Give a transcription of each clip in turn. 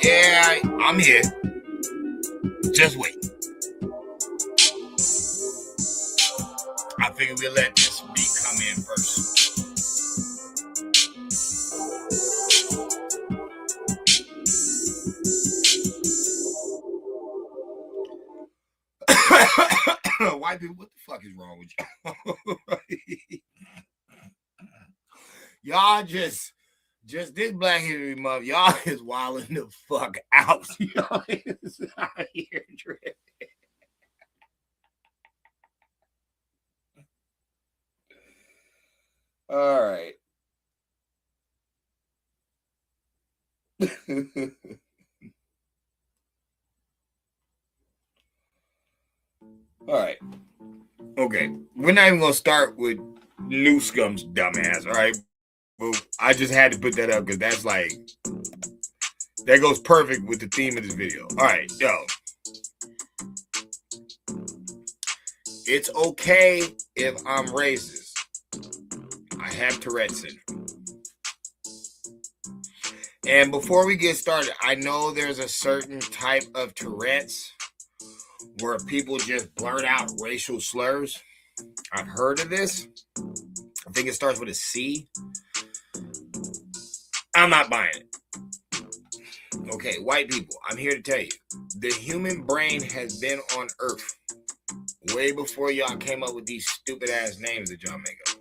Yeah, I'm here. Just wait. I figured we'll let this beat come in first. White people, what the fuck is wrong with y'all? Y'all just this Black History Month, y'all is wilding the fuck out. Y'all is out here tripping. All right. All right. Okay. We're not even gonna start with New Scum's dumbass. All right. Well, I just had to put that up because that's like that goes perfect with the theme of this video. All right, yo. It's okay if I'm racist. I have Tourette syndrome. And before we get started, I know there's a certain type of Tourette's where people just blurt out racial slurs. I've heard of this. I think it starts with a C. I'm not buying it. Okay, white people, I'm here to tell you. The human brain has been on Earth way before y'all came up with these stupid ass names that y'all make up.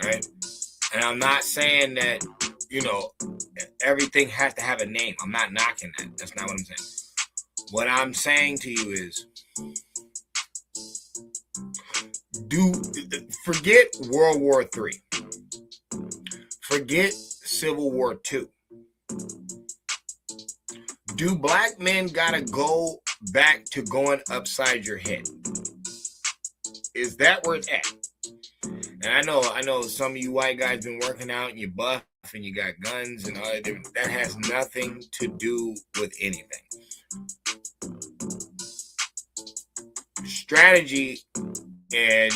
All right? And I'm not saying that, everything has to have a name. I'm not knocking that. That's not what I'm saying. What I'm saying to you is, forget World War III. Forget Civil War II. Do black men gotta go back to going upside your head? Is that where it's at? And I know some of you white guys been working out and you buff and you got guns and all that. That has nothing to do with anything. Strategy and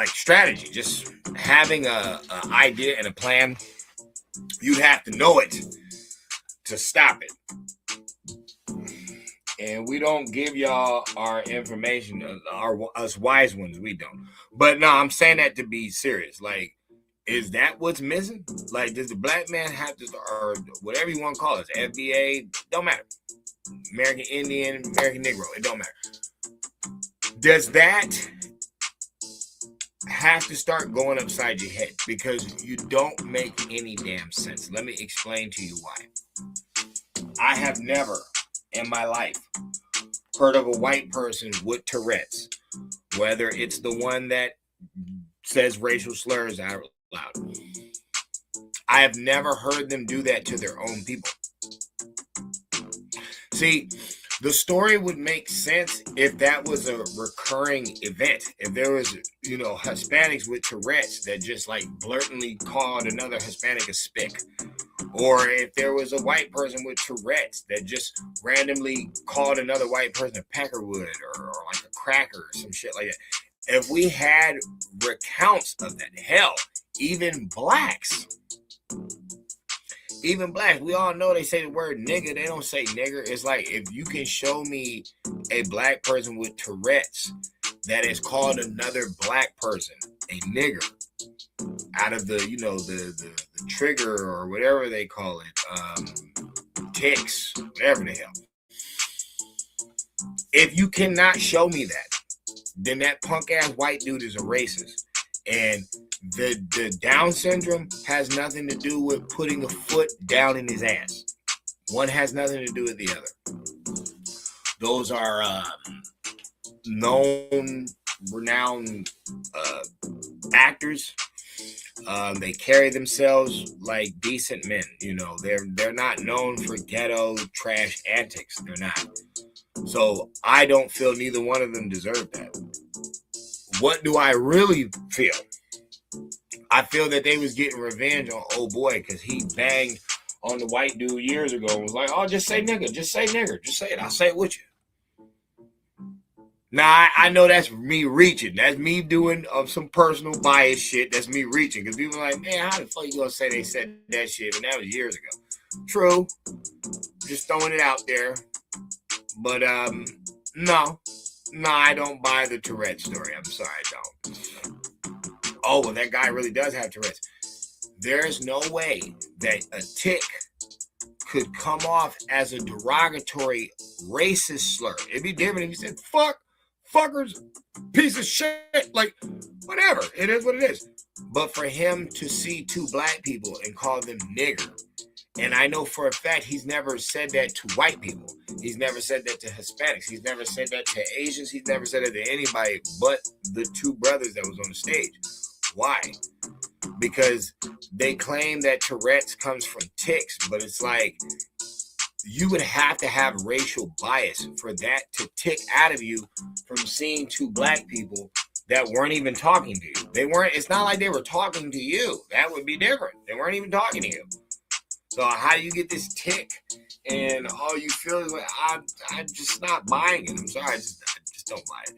strategy, just having a idea and a plan, you'd have to know it to stop it. And we don't give y'all our information, us wise ones, we don't. But no, I'm saying that to be serious. Like, is that what's missing? Like, does the black man have to, or whatever you want to call it, FBA, don't matter. American Indian, American Negro, it don't matter. Does that have to start going upside your head because you don't make any damn sense. Let me explain to you why. I have never in my life heard of a white person with Tourette's, whether it's the one that says racial slurs out loud. I have never heard them do that to their own people. See, the story would make sense if that was a recurring event. If there was, Hispanics with Tourette's that just like blatantly called another Hispanic a spick. Or if there was a white person with Tourette's that just randomly called another white person a peckerwood or like a cracker or some shit like that. If we had recounts of that, hell, even blacks, we all know they say the word nigga. They don't say nigger. It's like if you can show me a black person with Tourette's that has called another black person a nigger out of the trigger or whatever they call it, tics, whatever the hell. If you cannot show me that, then that punk ass white dude is a racist. And the Down syndrome has nothing to do with putting a foot down in his ass. One has nothing to do with the other. Those are known, renowned actors. They carry themselves like decent men. They're not known for ghetto trash antics. They're not. So I don't feel neither one of them deserve that. What do I really feel? I feel that they was getting revenge on old boy because he banged on the white dude years ago and was like, oh, just say nigga, just say nigger, just say it. I'll say it with you. Now, I know that's me reaching. That's me doing some personal bias shit. That's me reaching. Because people are like, man, how the fuck you going to say they said that shit? And that was years ago. True. Just throwing it out there. But, no, I don't buy the Tourette story. I'm sorry, I don't. Oh, well, that guy really does have Tourette's. There's no way that a tick could come off as a derogatory racist slur. It'd be different if you said, fuck, fuckers, piece of shit, like, whatever. It is what it is. But for him to see two black people and call them nigger, and I know for a fact he's never said that to white people. He's never said that to Hispanics. He's never said that to Asians. He's never said that to anybody but the two brothers that was on the stage. Why? Because they claim that Tourette's comes from tics, but it's like you would have to have racial bias for that to tick out of you from seeing two black people that weren't even talking to you. It's not like they were talking to you. That would be different. They weren't even talking to you. So how do you get this tick and all you feel is like, I'm just not buying it. I'm sorry, I just don't buy it,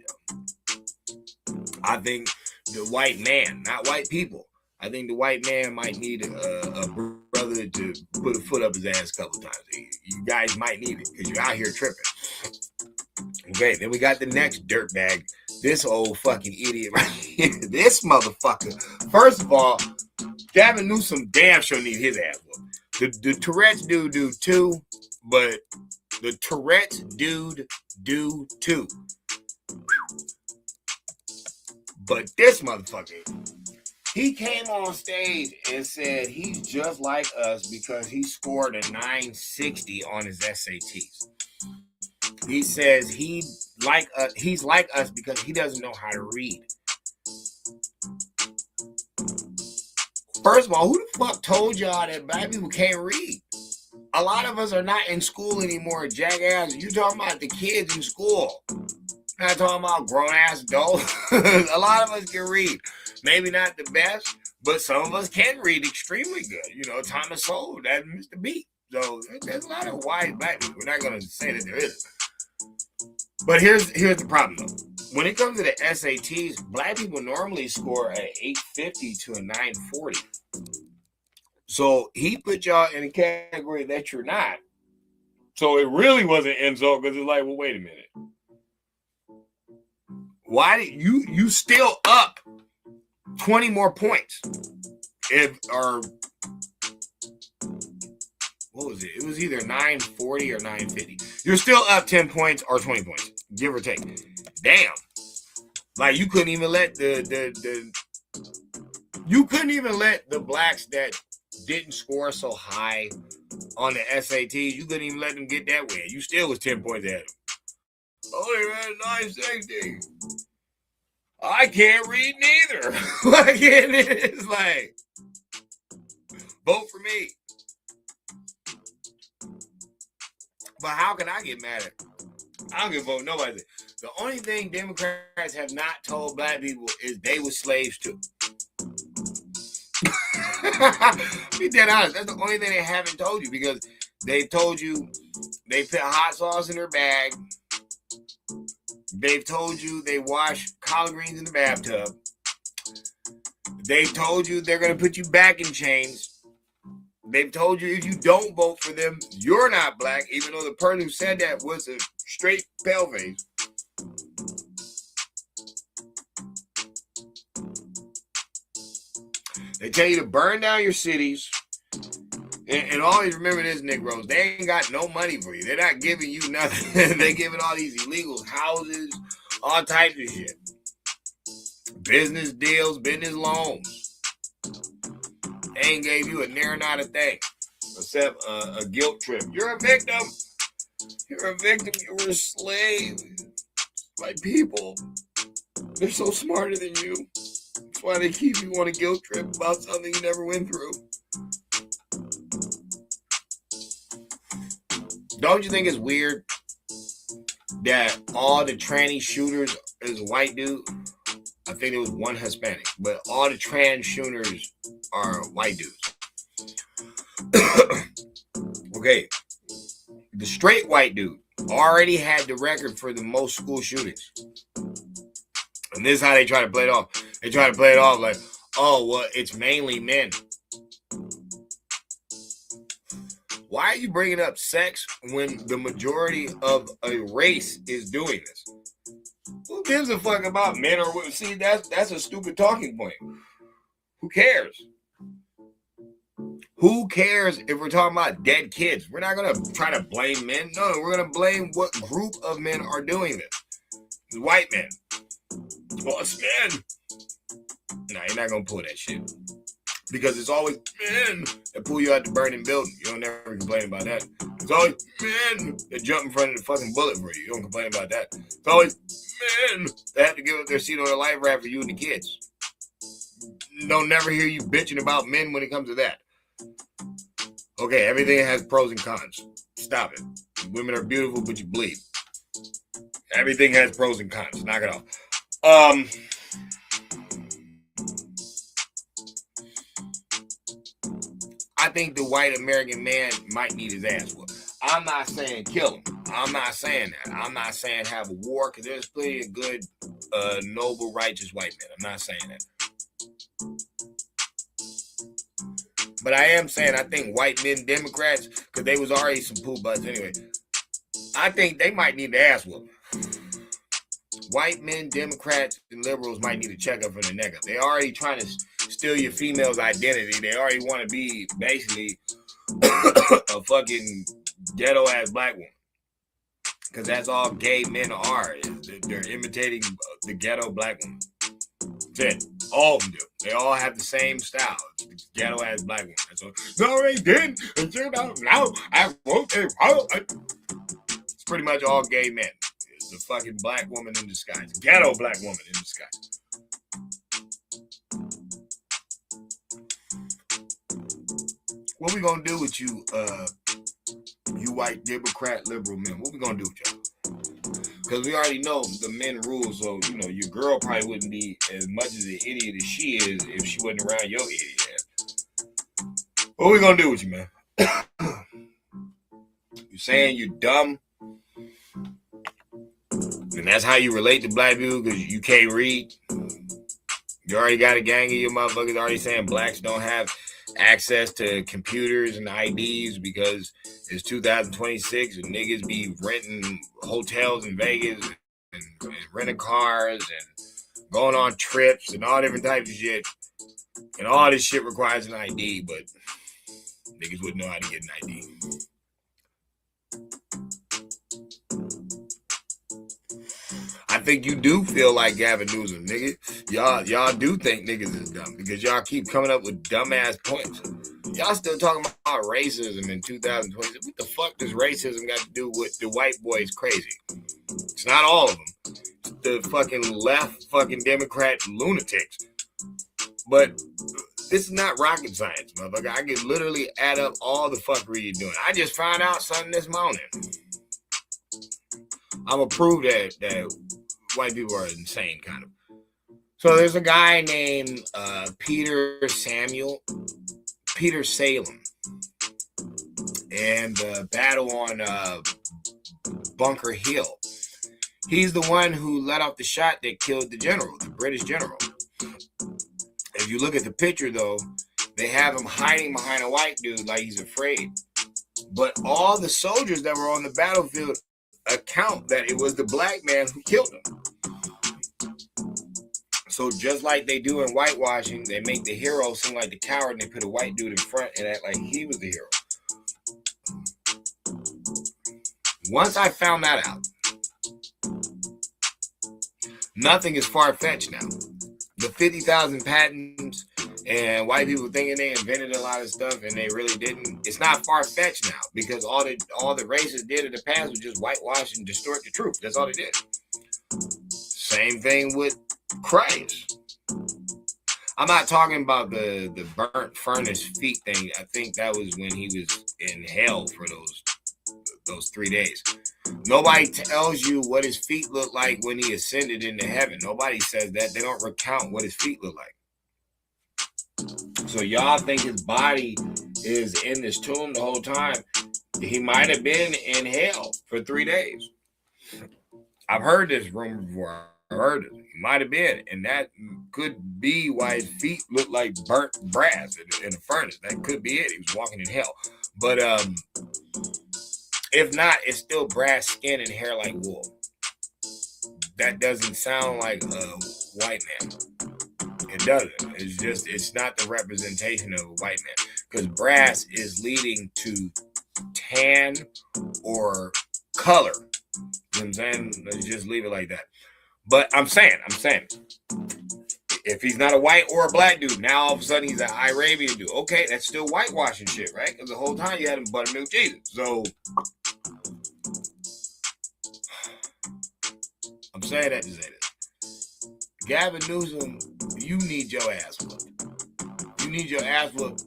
yo. I think the white man, not white people, I think the white man might need a brother to put a foot up his ass a couple times. You guys might need it because you're out here tripping. Okay, then we got the next dirtbag. This old fucking idiot right here. This motherfucker. First of all, Gavin Newsom damn sure need his ass whooped. The Tourette's dude do too, but the Tourette's dude do too. But this motherfucker, he came on stage and said he's just like us because he scored a 960 on his SATs. He says he's like us because he doesn't know how to read. First of all, who the fuck told y'all that black people can't read? A lot of us are not in school anymore, jackass. You talking about the kids in school. I'm not talking about grown-ass adults. A lot of us can read. Maybe not the best, but some of us can read extremely good. Thomas Sowell, that's Mr. B. So there's a lot of white black people. We're not going to say that there isn't. But here's the problem, though. When it comes to the SATs, black people normally score an 850 to a 940. So he put y'all in a category that you're not. So it really was an insult because it's like, well, wait a minute. Why did you still up 20 more points? What was it? It was either 940 or 950. You're still up 10 points or 20 points, give or take. Damn. Like you couldn't even let the blacks that didn't score so high on the SATs, you couldn't even let them get that way. You still was 10 points ahead of them. Oh, they ran 960. I can't read neither. Like it's like, vote for me. But how can I get mad at it? I don't give a vote nobody. The only thing Democrats have not told black people is they were slaves too. Be dead honest. That's the only thing they haven't told you, because they've told you they put hot sauce in their bag. They've told you they wash collard greens in the bathtub. They've told you they're going to put you back in chains. They've told you if you don't vote for them, you're not black, even though the person who said that was a straight paleface. They tell you to burn down your cities. And always remember this, Negroes. They ain't got no money for you. They're not giving you nothing. They're giving all these illegal houses, all types of shit. Business deals, business loans. They ain't gave you a near not a thing, except a guilt trip. You're a victim. You're a victim. You were a slave. My people, they're so smarter than you. That's why they keep you on a guilt trip about something you never went through. Don't you think it's weird that all the tranny shooters is white dude? I think there was one Hispanic, but all the trans shooters are white dudes. Okay, the straight white dude already had the record for the most school shootings. And this is how they try to play it off. They try to play it off like, oh, well, it's mainly men. Why are you bringing up sex when the majority of a race is doing this? Who gives a fuck about men or women? See, that's a stupid talking point. Who cares? Who cares if we're talking about dead kids? We're not going to try to blame men. No, we're going to blame what group of men are doing this. White men. Well, it's men. Nah, you're not going to pull that shit. Because it's always men that pull you out the burning building. You don't never complain about that. It's always men that jump in front of the fucking bullet for you. You don't complain about that. It's always men that have to give up their seat on their life raft for you and the kids. Don't never hear you bitching about men when it comes to that. Okay, everything has pros and cons. Stop it. Women are beautiful, but you bleed. Everything has pros and cons. Knock it off. I think the white American man might need his ass whooped. I'm not saying kill him. I'm not saying that. I'm not saying have a war, because there's plenty of good, noble, righteous white men. I'm not saying that. But I am saying I think white men Democrats, because they was already some poop butts anyway, I think they might need the ass whooping. White men, Democrats, and liberals might need to check up from the neck up. They already trying to steal your female's identity. They already want to be basically a fucking ghetto ass black woman, because that's all gay men are. They're imitating the ghetto black woman. That's it. All of them do. They all have the same style. It's ghetto ass black woman. That's all. No, they didn't. Now I won't. It's pretty much all gay men. It's a fucking black woman in disguise. Ghetto black woman in disguise. What we gonna do with you, you white Democrat liberal men? What we gonna do with y'all? Because we already know the men rule, so, you know, your girl probably wouldn't be as much as an idiot as she is if she wasn't around your idiot ass. What we gonna do with you, man? You saying you're dumb? And that's how you relate to black people, because you can't read? You already got a gang of your motherfuckers already saying blacks don't have access to computers and IDs because it's 2026 and niggas be renting hotels in Vegas and renting cars and going on trips and all different types of shit. And all this shit requires an ID, but niggas wouldn't know how to get an ID. I think you do feel like Gavin Newsom, nigga. Y'all do think niggas is dumb because y'all keep coming up with dumbass points. Y'all still talking about racism in 2020. What the fuck does racism got to do with the white boys crazy? It's not all of them. It's the fucking left fucking Democrat lunatics. But this is not rocket science, motherfucker. I can literally add up all the fuckery you're doing. I just found out something this morning. I'm gonna prove that white people are insane, kind of. So there's a guy named Peter Salem, and the battle on Bunker Hill. He's the one who let off the shot that killed the general, the British general. If you look at the picture, though, they have him hiding behind a white dude like he's afraid. But all the soldiers that were on the battlefield account that it was the black man who killed him. So just like they do in whitewashing, they make the hero seem like the coward and they put a white dude in front and act like he was the hero. Once I found that out, nothing is far-fetched now. The 50,000 patents and white people thinking they invented a lot of stuff and they really didn't. It's not far-fetched now because all the races did in the past was just whitewash and distort the truth. That's all they did. Same thing with Christ. I'm not talking about the burnt furnace feet thing. I think that was when he was in hell for those 3 days. Nobody tells you what his feet look like when he ascended into heaven. Nobody says that. They don't recount what his feet look like. So y'all think his body is in this tomb the whole time. He might have been in hell for 3 days. I've heard this rumor before. I've heard it. He might have been. And that could be why his feet look like burnt brass in a furnace. That could be it. He was walking in hell. But if not, it's still brass skin and hair like wool. That doesn't sound like a white man. It doesn't. It's not the representation of a white man. Because brass is leading to tan or color. You know what I'm saying? Let's just leave it like that. But I'm saying, if he's not a white or a black dude, now all of a sudden he's an Arabian dude. Okay, that's still whitewashing shit, right? Because the whole time you had him buttermilk Jesus. So I'm saying that to say this. Gavin Newsom, you need your ass whooped. You need your ass whooped,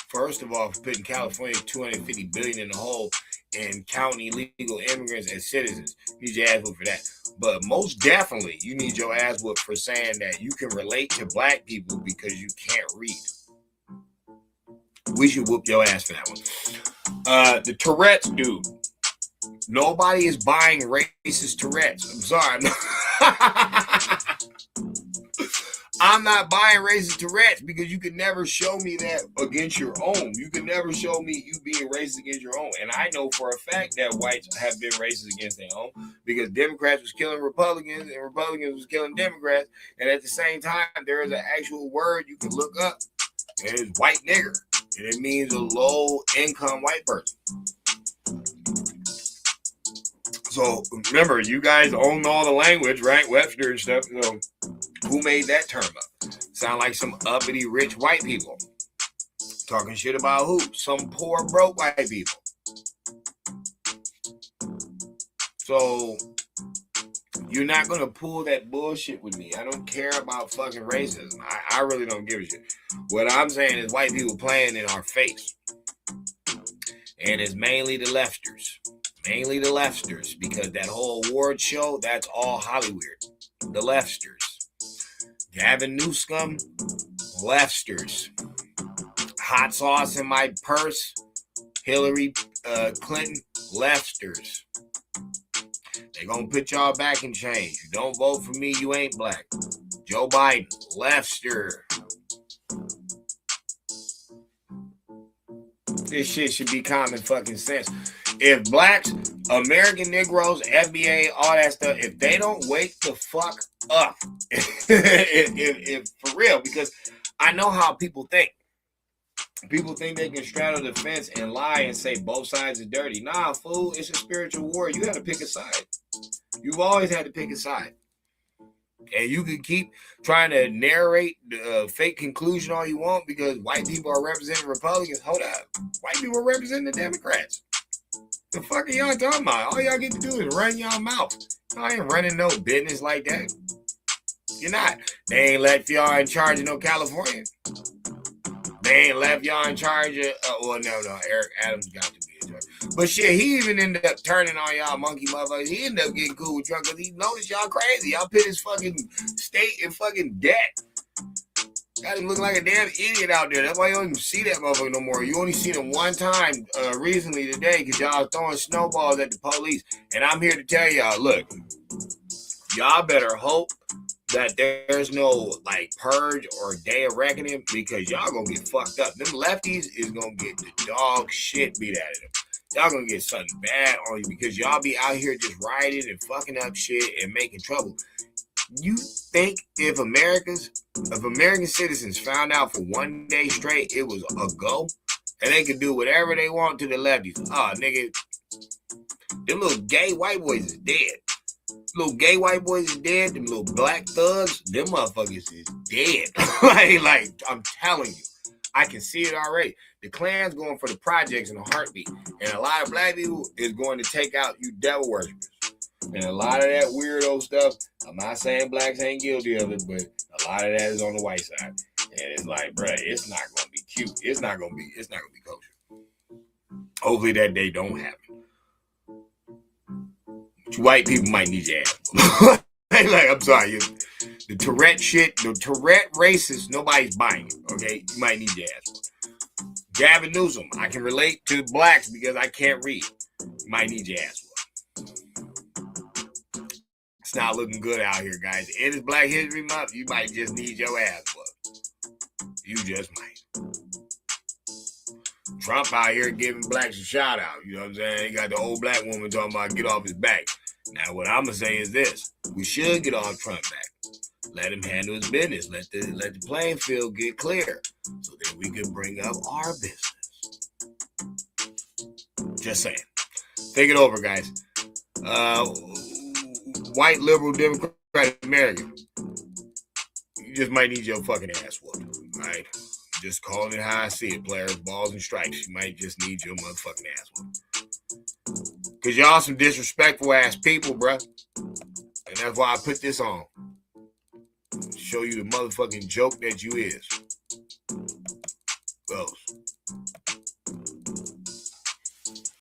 first of all, for putting California $250 billion in the hole and counting illegal immigrants as citizens. You need your ass whooped for that. But most definitely, you need your ass whooped for saying that you can relate to black people because you can't read. We should whoop your ass for that one. The Tourette's dude. Nobody is buying racist Tourette's. I'm sorry. I'm not buying racist Tourette's because you can never show me that against your own. You can never show me you being racist against your own. And I know for a fact that whites have been racist against their own because Democrats was killing Republicans and Republicans was killing Democrats. And at the same time, there is an actual word you can look up. And it's white nigger. And it means a low-income white person. So remember, you guys own all the language, right? Webster and stuff. So who made that term up? Sound like some uppity rich white people. Talking shit about who? Some poor broke white people. So you're not going to pull that bullshit with me. I don't care about fucking racism. I really don't give a shit. What I'm saying is white people playing in our face. And it's mainly the lefters. Mainly the lefters, because that whole award show, that's all Hollywood. The lefters. Gavin Newsom, lefters. Hot sauce in my purse, Hillary Clinton, lefters. They gonna put y'all back in chains. You don't vote for me, you ain't black. Joe Biden, leftster. This shit should be common fucking sense. If blacks, American Negroes, FBA, all that stuff, if they don't wake the fuck up, if for real, because I know how people think. People think they can straddle the fence and lie and say both sides are dirty. Nah, fool, it's a spiritual war. You got to pick a side. You've always had to pick a side. And you can keep trying to narrate the fake conclusion all you want because white people are representing Republicans. Hold up. White people are representing the Democrats. The fuck are y'all talking about? All y'all get to do is run y'all mouth. Y'all ain't running no business like that. You're not. They ain't left y'all in charge of no California. They ain't left y'all in charge of, no, Eric Adams got to be in charge. But shit, he even ended up turning on y'all monkey motherfuckers. He ended up getting cool with Trump because he noticed y'all crazy. Y'all put his fucking state in fucking debt. Got him looking like a damn idiot out there. That's why you don't even see that motherfucker no more. You only seen him one time recently today because y'all throwing snowballs at the police. And I'm here to tell y'all, look, y'all better hope that there's no like purge or day of reckoning because y'all gonna get fucked up. Them lefties is gonna get the dog shit beat out of them. Y'all gonna get something bad on you because y'all be out here just rioting and fucking up shit and making trouble. You think if American citizens found out for one day straight it was a go and they could do whatever they want to the lefties? Oh, nigga, them little gay white boys is dead. Little gay white boys is dead. Them little black thugs, them motherfuckers is dead. like I'm telling you, I can see it already. The Klan's going for the projects in a heartbeat, and a lot of black people is going to take out you devil worshippers. And a lot of that weirdo stuff, I'm not saying blacks ain't guilty of it, but a lot of that is on the white side. And it's like, bruh, it's not gonna be cute. It's not gonna be kosher. Hopefully that day don't happen. White people might need your ass. Like, I'm sorry, the Tourette shit, the Tourette racist, nobody's buying it. Okay, you might need your ass. Gavin Newsom, I can relate to blacks because I can't read. You might need your ass. It's not looking good out here, guys. It is Black History Month. You might just need your ass whooped. You just might. Trump out here giving blacks a shout out. You know what I'm saying? He got the old black woman talking about get off his back. Now, what I'm going to say is this. We should get off Trump back. Let him handle his business. Let the playing field get clear so that we can bring up our business. Just saying. Think it over, guys. White liberal Democratic American, you just might need your fucking ass whooped, right? Just calling it how I see it, players, balls and strikes. You might just need your motherfucking ass whooped. Because y'all some disrespectful ass people, bruh. And that's why I put this on. Show you the motherfucking joke that you is.